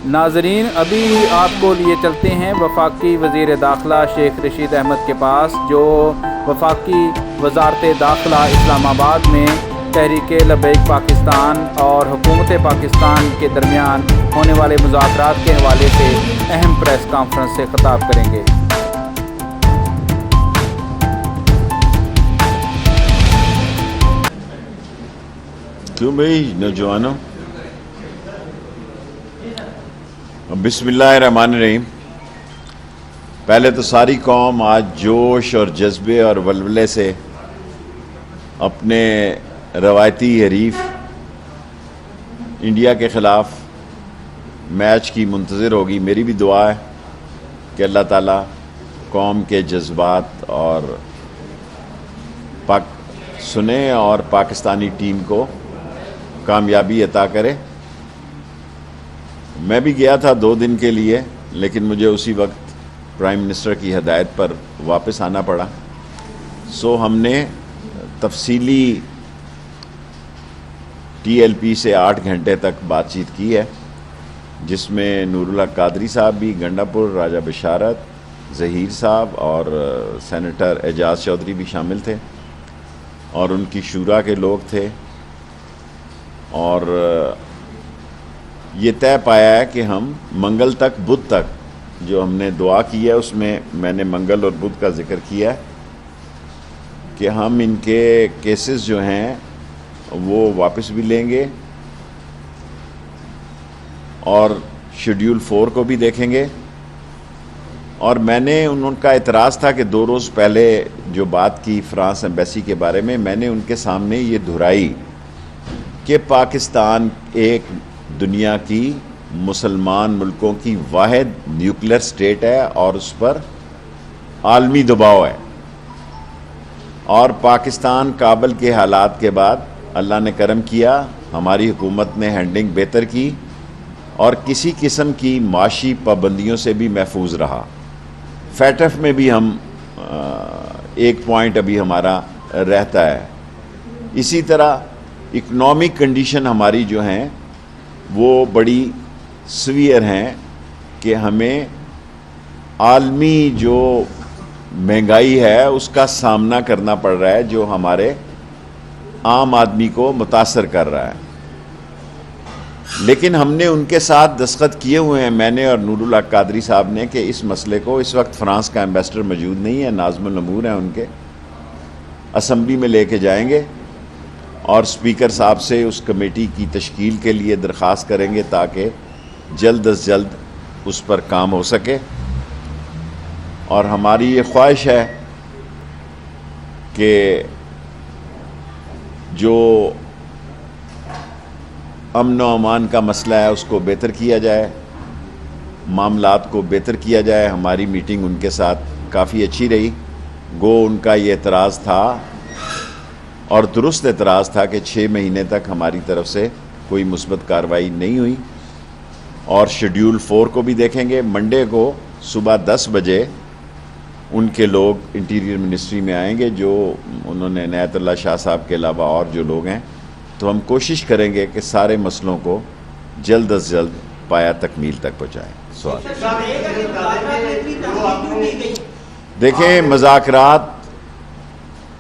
ناظرین، ابھی آپ کو لیے چلتے ہیں وفاقی وزیر داخلہ شیخ رشید احمد کے پاس، جو وفاقی وزارت داخلہ اسلام آباد میں تحریک لبیک پاکستان اور حکومت پاکستان کے درمیان ہونے والے مذاکرات کے حوالے سے اہم پریس کانفرنس سے خطاب کریں گے۔ کیوں بھائی نوجوانوں، بسم اللہ الرحمن الرحیم۔ پہلے تو ساری قوم آج جوش اور جذبے اور ولولے سے اپنے روایتی حریف انڈیا کے خلاف میچ کی منتظر ہوگی۔ میری بھی دعا ہے کہ اللہ تعالیٰ قوم کے جذبات اور سنے اور پاکستانی ٹیم کو کامیابی عطا کرے۔ میں بھی گیا تھا 2 دن کے لیے، لیکن مجھے اسی وقت پرائم منسٹر کی ہدایت پر واپس آنا پڑا۔ ہم نے تفصیلی TLP سے 8 گھنٹے تک بات چیت کی ہے، جس میں نور الحق قادری صاحب بھی، گنڈا پور راجہ بشارت، ظہیر صاحب اور سینیٹر اعجاز چودھری بھی شامل تھے، اور ان کی شورا کے لوگ تھے۔ اور یہ طے پایا ہے کہ ہم منگل تک بدھ تک، جو ہم نے دعا کی ہے اس میں میں نے منگل اور بدھ کا ذکر کیا ہے، کہ ہم ان کے کیسز جو ہیں وہ واپس بھی لیں گے اور شیڈیول 4 کو بھی دیکھیں گے۔ اور میں نے ان کا اعتراض تھا کہ 2 روز پہلے جو بات کی فرانس ایمبیسی کے بارے میں نے ان کے سامنے یہ دہرائی کہ پاکستان ایک دنیا کی مسلمان ملکوں کی واحد نیوکلیر سٹیٹ ہے، اور اس پر عالمی دباؤ ہے، اور پاکستان کابل کے حالات کے بعد اللہ نے کرم کیا، ہماری حکومت نے ہینڈلنگ بہتر کی اور کسی قسم کی معاشی پابندیوں سے بھی محفوظ رہا۔ فیٹف میں بھی ہم 1 پوائنٹ ابھی ہمارا رہتا ہے۔ اسی طرح اکنامک کنڈیشن ہماری جو ہیں وہ بڑی سویئر ہیں، کہ ہمیں عالمی جو مہنگائی ہے اس کا سامنا کرنا پڑ رہا ہے، جو ہمارے عام آدمی کو متاثر کر رہا ہے۔ لیکن ہم نے ان کے ساتھ دستخط کیے ہوئے ہیں، میں نے اور نور الحق قادری صاحب نے، کہ اس مسئلے کو، اس وقت فرانس کا ایمبیسڈر موجود نہیں ہے، ناظم الامور ہیں ان کے، اسمبلی میں لے کے جائیں گے اور اسپیکر صاحب سے اس کمیٹی کی تشکیل کے لیے درخواست کریں گے، تاکہ جلد از جلد اس پر کام ہو سکے۔ اور ہماری یہ خواہش ہے کہ جو امن و امان کا مسئلہ ہے اس کو بہتر کیا جائے، معاملات کو بہتر کیا جائے۔ ہماری میٹنگ ان کے ساتھ کافی اچھی رہی، گو ان کا یہ اعتراض تھا، اور درست اعتراض تھا، کہ 6 مہینے تک ہماری طرف سے کوئی مثبت کارروائی نہیں ہوئی۔ اور شیڈیول 4 کو بھی دیکھیں گے۔ منڈے کو صبح 10 بجے ان کے لوگ انٹیریئر منسٹری میں آئیں گے، جو انہوں نے عنایت اللہ شاہ صاحب کے علاوہ اور جو لوگ ہیں، تو ہم کوشش کریں گے کہ سارے مسئلوں کو جلد از جلد پایا تکمیل تک پہنچائیں۔ سوال دیکھیں، مذاکرات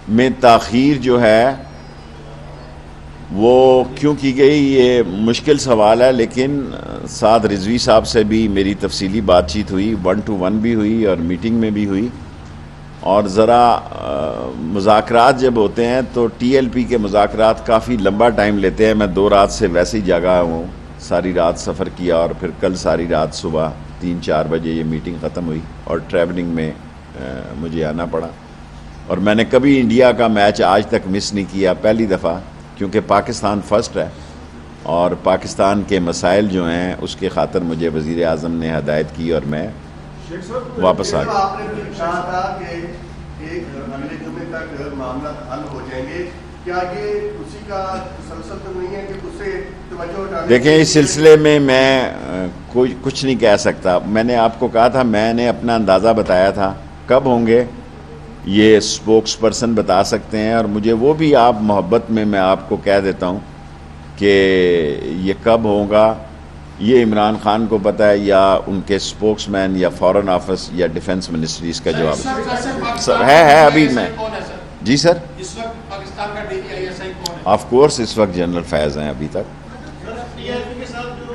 میں تاخیر جو ہے وہ کیوں کی گئی، یہ مشکل سوال ہے، لیکن سعد رضوی صاحب سے بھی میری تفصیلی بات چیت ہوئی، 1 to 1 بھی ہوئی اور میٹنگ میں بھی ہوئی۔ اور ذرا مذاکرات جب ہوتے ہیں تو TLP کے مذاکرات کافی لمبا ٹائم لیتے ہیں۔ میں 2 رات سے ویسے ہی جاگا ہوں، ساری رات سفر کیا، اور پھر کل ساری رات صبح 3-4 بجے یہ میٹنگ ختم ہوئی، اور ٹریولنگ میں مجھے آنا پڑا۔ اور میں نے کبھی انڈیا کا میچ آج تک مس نہیں کیا، پہلی دفعہ، کیونکہ پاکستان فرسٹ ہے، اور پاکستان کے مسائل جو ہیں اس کے خاطر مجھے وزیر اعظم نے ہدایت کی، اور میں واپس آ گیا۔ آپ نے کہا تھا کہ ایک اگلے جمعے تک معاملات حل ہو جائیں گے، کیا یہ اسی کا تسلسل تو نہیں ہے کہ اس سے توجہ ہٹانے؟ دیکھیں، اس سلسلے میں کچھ نہیں کہہ سکتا۔ میں نے آپ کو کہا تھا، میں نے اپنا اندازہ بتایا تھا، کب ہوں گے یہ اسپوکس پرسن بتا سکتے ہیں، اور مجھے وہ بھی آپ محبت میں آپ کو کہہ دیتا ہوں کہ یہ کب ہوگا یہ عمران خان کو پتہ ہے یا ان کے اسپوکس مین یا فارن آفس یا ڈیفنس منسٹریز کا جواب ہے ابھی میں جی سر اس وقت پاکستان کا DGI کون ہے؟ آف کورس اس وقت جنرل فیض ہیں ابھی تک. کے ساتھ جو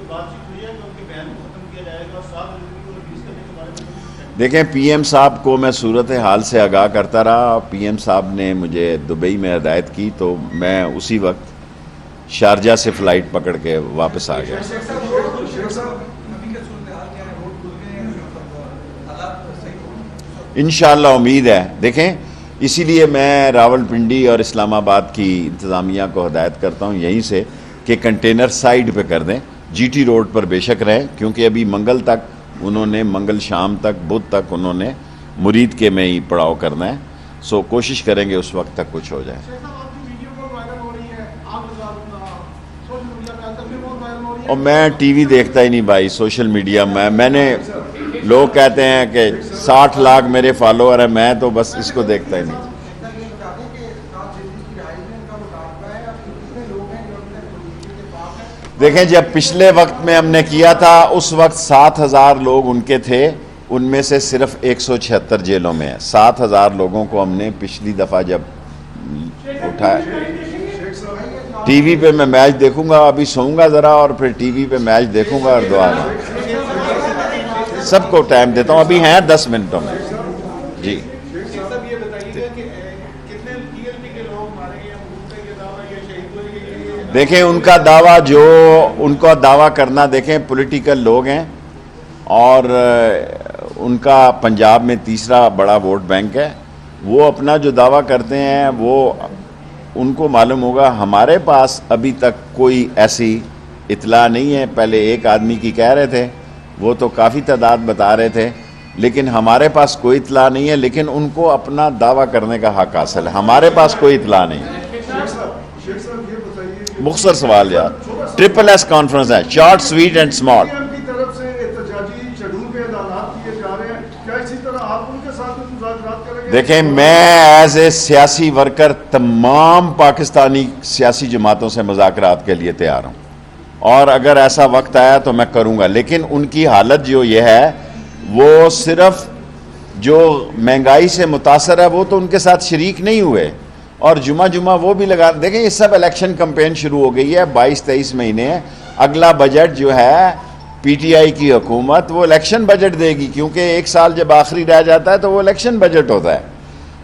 بات چیت ہوئی ہے کہ ان کے بیان کو ختم کیا جائے گا اور 7 فروری کو ریلیز کرنے کے بارے میں دیکھیں پی ایم صاحب کو میں صورتحال سے آگاہ کرتا رہا. پی ایم صاحب نے مجھے دبئی میں ہدایت کی تو میں اسی وقت شارجہ سے فلائٹ پکڑ کے واپس آ گیا. انشاءاللہ امید ہے. دیکھیں اسی لیے میں راول پنڈی اور اسلام آباد کی انتظامیہ کو ہدایت کرتا ہوں یہیں سے کہ کنٹینر سائیڈ پہ کر دیں. جی ٹی روڈ پر بے شک رہیں کیونکہ ابھی منگل تک انہوں نے منگل شام تک بدھ تک انہوں نے مرید کے میں ہی پڑاؤ کرنا ہے. سو کوشش کریں گے اس وقت تک کچھ ہو جائے. اور میں ٹی وی دیکھتا ہی نہیں بھائی, سوشل میڈیا میں نے لوگ کہتے ہیں کہ 60 لاکھ میرے فالوور ہیں, میں تو بس اس کو دیکھتا ہی نہیں. دیکھیں جب پچھلے وقت میں ہم نے کیا تھا اس وقت 7,000 لوگ ان کے تھے, ان میں سے صرف 176 جیلوں میں ہیں. 7,000 لوگوں کو ہم نے پچھلی دفعہ جب اٹھایا. ٹی وی پہ میں میچ دیکھوں گا, ابھی سوؤں گا ذرا اور پھر ٹی وی پہ میچ دیکھوں گا اور دعا سب کو ٹائم دیتا ہوں. ابھی ہیں 10 منٹوں میں. جی دیکھیں ان کا دعویٰ جو ان کو دعویٰ کرنا, دیکھیں پولیٹیکل لوگ ہیں اور ان کا پنجاب میں تیسرا بڑا ووٹ بینک ہے. وہ اپنا جو دعویٰ کرتے ہیں وہ ان کو معلوم ہوگا. ہمارے پاس ابھی تک کوئی ایسی اطلاع نہیں ہے. پہلے ایک آدمی کی کہہ رہے تھے, وہ تو کافی تعداد بتا رہے تھے, لیکن ہمارے پاس کوئی اطلاع نہیں ہے. لیکن ان کو اپنا دعویٰ کرنے کا حق حاصل ہے, ہمارے پاس کوئی اطلاع نہیں ہے. مختصر سوال یار, ٹرپل ایس کانفرنس ہے, شارٹ سویٹ اینڈ اسمال. دیکھیں میں ایز اے سیاسی ورکر تمام پاکستانی سیاسی جماعتوں سے مذاکرات کے لیے تیار ہوں, اور اگر ایسا وقت آیا تو میں کروں گا. لیکن ان کی حالت جو یہ ہے وہ صرف جو مہنگائی سے متاثر ہے وہ تو ان کے ساتھ شریک نہیں ہوئے, اور جمعہ وہ بھی لگا. دیکھیں یہ سب الیکشن کمپین شروع ہو گئی ہے, 22-23 مہینے. اگلا بجٹ جو ہے پی ٹی آئی کی حکومت وہ الیکشن بجٹ دے گی, کیونکہ ایک سال جب آخری رہ جاتا ہے تو وہ الیکشن بجٹ ہوتا ہے.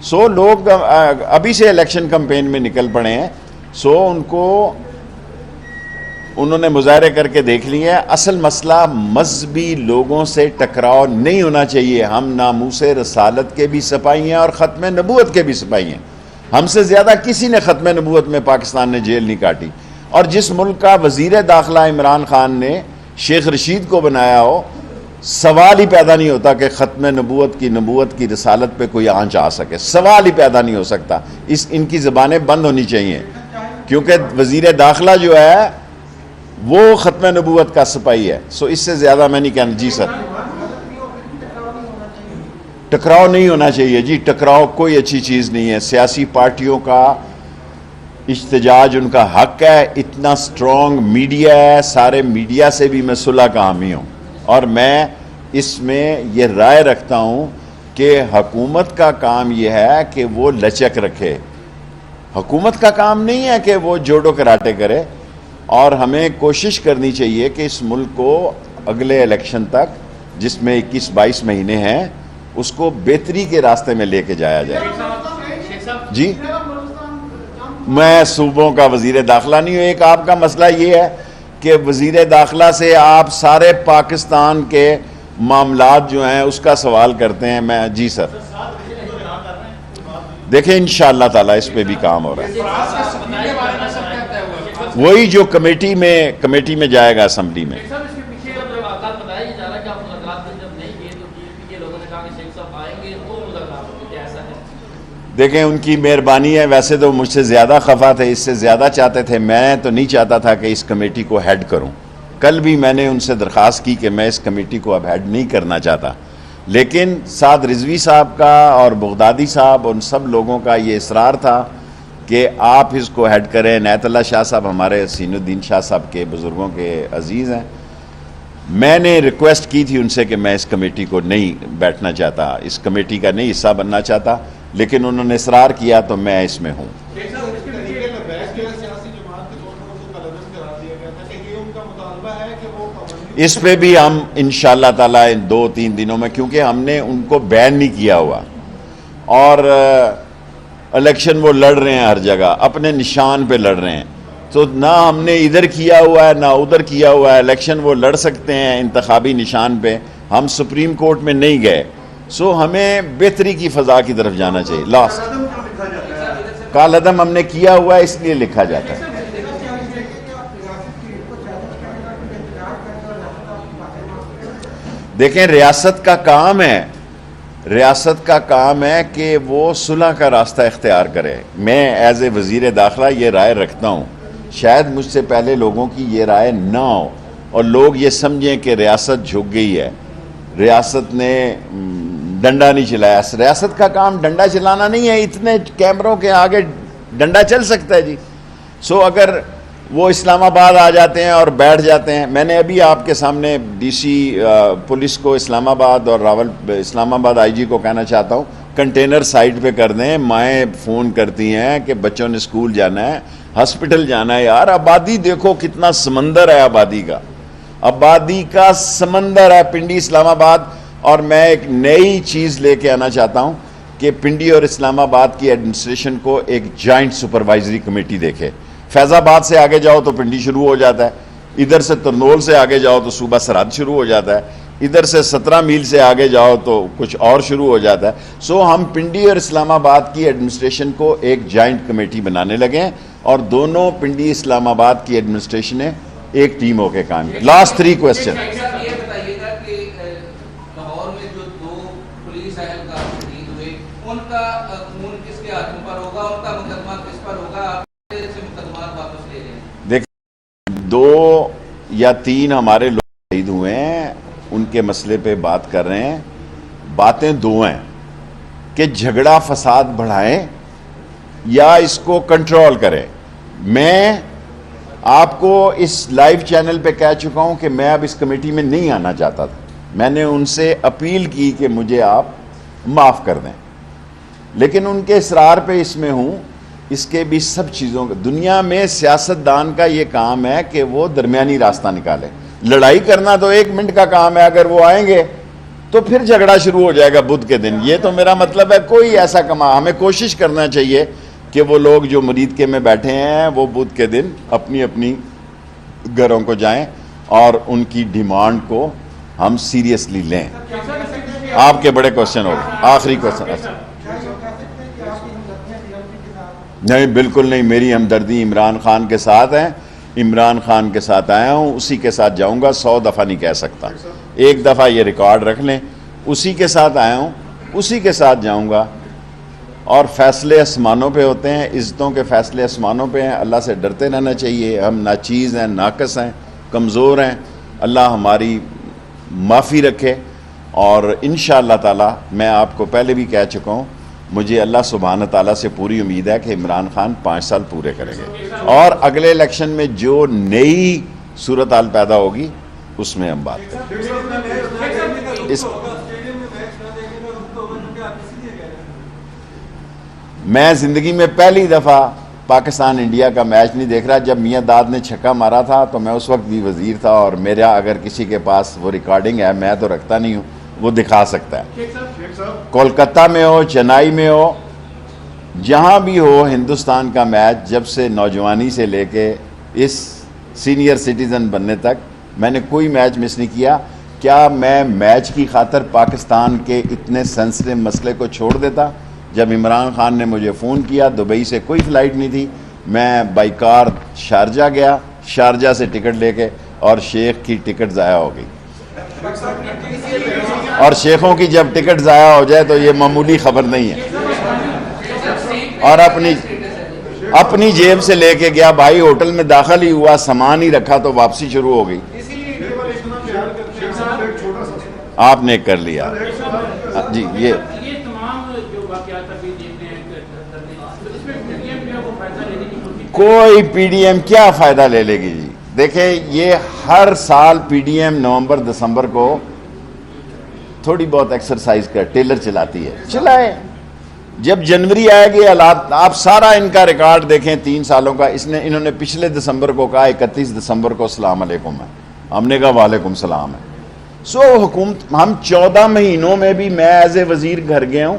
سو لوگ ابھی سے الیکشن کمپین میں نکل پڑے ہیں. سو ان کو انہوں نے مظاہرے کر کے دیکھ لی ہے. اصل مسئلہ مذہبی لوگوں سے ٹکراؤ نہیں ہونا چاہیے. ہم ناموس رسالت کے بھی سپاہی ہیں اور ختم نبوت کے بھی سپاہی ہیں. ہم سے زیادہ کسی نے ختم نبوت میں پاکستان نے جیل نہیں کاٹی. اور جس ملک کا وزیر داخلہ عمران خان نے شیخ رشید کو بنایا ہو, سوال ہی پیدا نہیں ہوتا کہ ختم نبوت کی رسالت پہ کوئی آنچ آ سکے. سوال ہی پیدا نہیں ہو سکتا. ان کی زبانیں بند ہونی چاہیے, کیونکہ وزیر داخلہ جو ہے وہ ختم نبوت کا سپاہی ہے. سو اس سے زیادہ میں نہیں کہنا. جی سر, ٹکراؤ نہیں ہونا چاہیے. جی ٹکراؤ کوئی اچھی چیز نہیں ہے. سیاسی پارٹیوں کا احتجاج ان کا حق ہے. اتنا سٹرونگ میڈیا ہے, سارے میڈیا سے بھی میں صلح کا حامی ہوں, اور میں اس میں یہ رائے رکھتا ہوں کہ حکومت کا کام یہ ہے کہ وہ لچک رکھے. حکومت کا کام نہیں ہے کہ وہ جوڈو کراٹے کرے, اور ہمیں کوشش کرنی چاہیے کہ اس ملک کو اگلے الیکشن تک, جس میں 21-22 مہینے ہیں, اس کو بہتری کے راستے میں لے کے جایا جائے. جی میں صوبوں کا وزیر داخلہ نہیں ہوں. ایک آپ کا مسئلہ یہ ہے کہ وزیر داخلہ سے آپ سارے پاکستان کے معاملات جو ہیں اس کا سوال کرتے ہیں. میں جی سر, دیکھیں انشاءاللہ تعالی اس پہ بھی کام ہو رہا ہے. وہی جو کمیٹی میں جائے گا اسمبلی میں. دیکھیں ان کی مہربانی ہے. ویسے تو مجھ سے زیادہ خفا تھے, اس سے زیادہ چاہتے تھے. میں تو نہیں چاہتا تھا کہ اس کمیٹی کو ہیڈ کروں. کل بھی میں نے ان سے درخواست کی کہ میں اس کمیٹی کو اب ہیڈ نہیں کرنا چاہتا, لیکن سعد رضوی صاحب کا اور بغدادی صاحب, ان سب لوگوں کا یہ اصرار تھا کہ آپ اس کو ہیڈ کریں. عنایت اللہ شاہ صاحب ہمارے حسین الدین شاہ صاحب کے بزرگوں کے عزیز ہیں, میں نے ریکویسٹ کی تھی ان سے کہ میں اس کمیٹی کو نہیں بیٹھنا چاہتا, اس کمیٹی کا نہیں حصہ بننا چاہتا, لیکن انہوں نے اصرار کیا تو میں اس میں ہوں. اس پہ بھی ہم انشاءاللہ تعالیٰ ان 2-3 دنوں میں, کیونکہ ہم نے ان کو بین نہیں کیا ہوا اور الیکشن وہ لڑ رہے ہیں ہر جگہ, اپنے نشان پہ لڑ رہے ہیں, تو نہ ہم نے ادھر کیا ہوا ہے نہ ادھر کیا ہوا ہے. الیکشن وہ لڑ سکتے ہیں انتخابی نشان پہ, ہم سپریم کورٹ میں نہیں گئے. سو ہمیں بہتری کی فضا کی طرف جانا چاہیے. لاسٹ کالعدم ہم نے کیا ہوا ہے, اس لیے لکھا جاتا ہے. دیکھیں ریاست کا کام ہے, ریاست کا کام ہے کہ وہ صلح کا راستہ اختیار کرے. میں ایز اے وزیر داخلہ یہ رائے رکھتا ہوں, شاید مجھ سے پہلے لوگوں کی یہ رائے نہ ہو اور لوگ یہ سمجھیں کہ ریاست جھک گئی ہے, ریاست نے ڈنڈا نہیں چلایا. ریاست کا کام ڈنڈا چلانا نہیں ہے, اتنے کیمروں کے آگے ڈنڈا چل سکتا ہے جی. سو اگر وہ اسلام آباد آ جاتے ہیں اور بیٹھ جاتے ہیں, میں نے ابھی آپ کے سامنے ڈی سی پولیس کو اسلام آباد اور اسلام آباد آئی جی کو کہنا چاہتا ہوں کنٹینر سائٹ پہ کر دیں. مائیں فون کرتی ہیں کہ بچوں نے اسکول جانا ہے, ہاسپٹل جانا ہے. یار آبادی دیکھو کتنا سمندر ہے, آبادی کا سمندر ہے پنڈی اسلام آباد. اور میں ایک نئی چیز لے کے آنا چاہتا ہوں کہ پنڈی اور اسلام آباد کی ایڈمنسٹریشن کو ایک جوائنٹ سپروائزری کمیٹی دیکھے. فیض آباد سے آگے جاؤ تو پنڈی شروع ہو جاتا ہے, ادھر سے ترنول سے آگے جاؤ تو صوبہ سرحد شروع ہو جاتا ہے, ادھر سے 17 میل سے آگے جاؤ تو کچھ اور شروع ہو جاتا ہے. سو ہم پنڈی اور اسلام آباد کی ایڈمنسٹریشن کو ایک جوائنٹ کمیٹی بنانے لگے ہیں اور دونوں پنڈی اسلام آباد کی ایڈمنسٹریشنیں ایک ٹیم ہو کے کام. Last 3 question. دیکھیں 2 یا 3 ہمارے لوگ شہید ہوئے ہیں, ان کے مسئلے پہ بات کر رہے ہیں. باتیں 2 ہیں کہ جھگڑا فساد بڑھائیں یا اس کو کنٹرول کریں. میں آپ کو اس لائیو چینل پہ کہہ چکا ہوں کہ میں اب اس کمیٹی میں نہیں آنا چاہتا تھا. میں نے ان سے اپیل کی کہ مجھے آپ معاف کر دیں, لیکن ان کے اصرار پہ اس میں ہوں. اس کے بھی سب چیزوں کا, دنیا میں سیاستدان کا یہ کام ہے کہ وہ درمیانی راستہ نکالے. لڑائی کرنا تو 1 منٹ کا کام ہے, اگر وہ آئیں گے تو پھر جھگڑا شروع ہو جائے گا بدھ کے دن. یہ تو میرا مطلب ہے کوئی ایسا ہمیں کوشش کرنا چاہیے کہ وہ لوگ جو مرید کے میں بیٹھے ہیں وہ بدھ کے دن اپنی اپنی گھروں کو جائیں اور ان کی ڈیمانڈ کو ہم سیریسلی لیں. آپ کے بڑے کوشچن ہو گئے. آخری کوشچن. نہیں بالکل نہیں, میری ہمدردی عمران خان کے ساتھ ہے. عمران خان کے ساتھ آیا ہوں, اسی کے ساتھ جاؤں گا. 100 دفعہ نہیں کہہ سکتا, 1 دفعہ یہ ریکارڈ رکھ لیں. اسی کے ساتھ آیا ہوں, اسی کے ساتھ جاؤں گا. اور فیصلے آسمانوں پہ ہوتے ہیں, عزتوں کے فیصلے آسمانوں پہ ہیں. اللہ سے ڈرتے رہنا چاہیے. ہم ناچیز ہیں, ناقص ہیں, کمزور ہیں. اللہ ہماری معافی رکھے. اور انشاءاللہ تعالی میں آپ کو پہلے بھی کہہ چکا ہوں, مجھے اللہ سبحانہ تعالیٰ سے پوری امید ہے کہ عمران خان 5 سال پورے کریں گے, اور اگلے الیکشن میں جو نئی صورتحال پیدا ہوگی اس میں ہم بات کریں. میں زندگی میں پہلی دفعہ پاکستان انڈیا کا میچ نہیں دیکھ رہا. جب میاں داد نے چھکا مارا تھا تو میں اس وقت بھی وزیر تھا, اور میرا اگر کسی کے پاس وہ ریکارڈنگ ہے, میں تو رکھتا نہیں ہوں, وہ دکھا سکتا ہے. کولکتہ میں ہو, چنئی میں ہو, جہاں بھی ہو ہندوستان کا میچ, جب سے نوجوانی سے لے کے اس سینئر سٹیزن بننے تک میں نے کوئی میچ مس نہیں کیا. کیا میں میچ کی خاطر پاکستان کے اتنے سینسٹیو مسئلے کو چھوڑ دیتا؟ جب عمران خان نے مجھے فون کیا, دبئی سے کوئی فلائٹ نہیں تھی, میں بائی کار شارجہ گیا, شارجہ سے ٹکٹ لے کے, اور شیخ کی ٹکٹ ضائع ہو گئی. اور شیخوں کی جب ٹکٹ ضائع ہو جائے تو یہ معمولی خبر نہیں ہے. اور اپنی جیب سے لے کے گیا بھائی, ہوٹل میں داخل ہی ہوا, سامان ہی رکھا تو واپسی شروع ہو گئی. آپ نے کر لیا جی. یہ کوئی پی ڈی ایم کیا فائدہ لے لے گی جی, دیکھیں یہ ہر سال پی ڈی ایم نومبر دسمبر کو تھوڑی بہت ایکسرسائز کر ٹیلر چلاتی ہے، چلائے. جب جنوری آئے گی حالات آپ سارا ان کا ریکارڈ دیکھیں 3 سالوں کا. انہوں نے پچھلے دسمبر کو کہا 31 دسمبر کو السلام علیکم ہے، ہم نے کہا وعلیکم السلام ہے. سو حکومت ہم 14 مہینوں میں بھی میں ایز اے وزیر گھر گیا ہوں،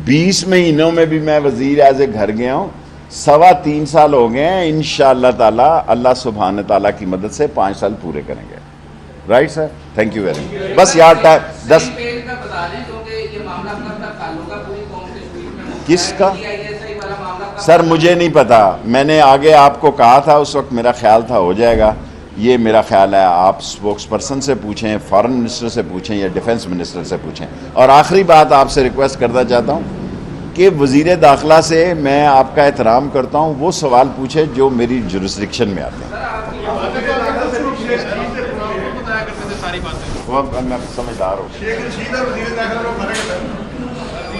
20 مہینوں میں بھی میں وزیر ایز اے گھر گیا ہوں. 3.25 سال ہو گئے ہیں. انشاءاللہ تعالی اللہ سبحانہ تعالیٰ کی مدد سے 5 سال پورے کریں گے. Right sir, thank you very much. بس یار 10 کس کا سر مجھے نہیں پتا، میں نے آگے آپ کو کہا تھا اس وقت، میرا خیال تھا ہو جائے گا. یہ میرا خیال ہے آپ سپوکس پرسن سے پوچھیں، فارن منسٹر سے پوچھیں یا ڈیفنس منسٹر سے پوچھیں. اور آخری بات آپ سے ریکویسٹ کرنا چاہتا ہوں کہ وزیر داخلہ سے میں آپ کا احترام کرتا ہوں، وہ سوال پوچھے جو میری جورسڈکشن میں آتے ہیں. میں سمجھدار ہوں.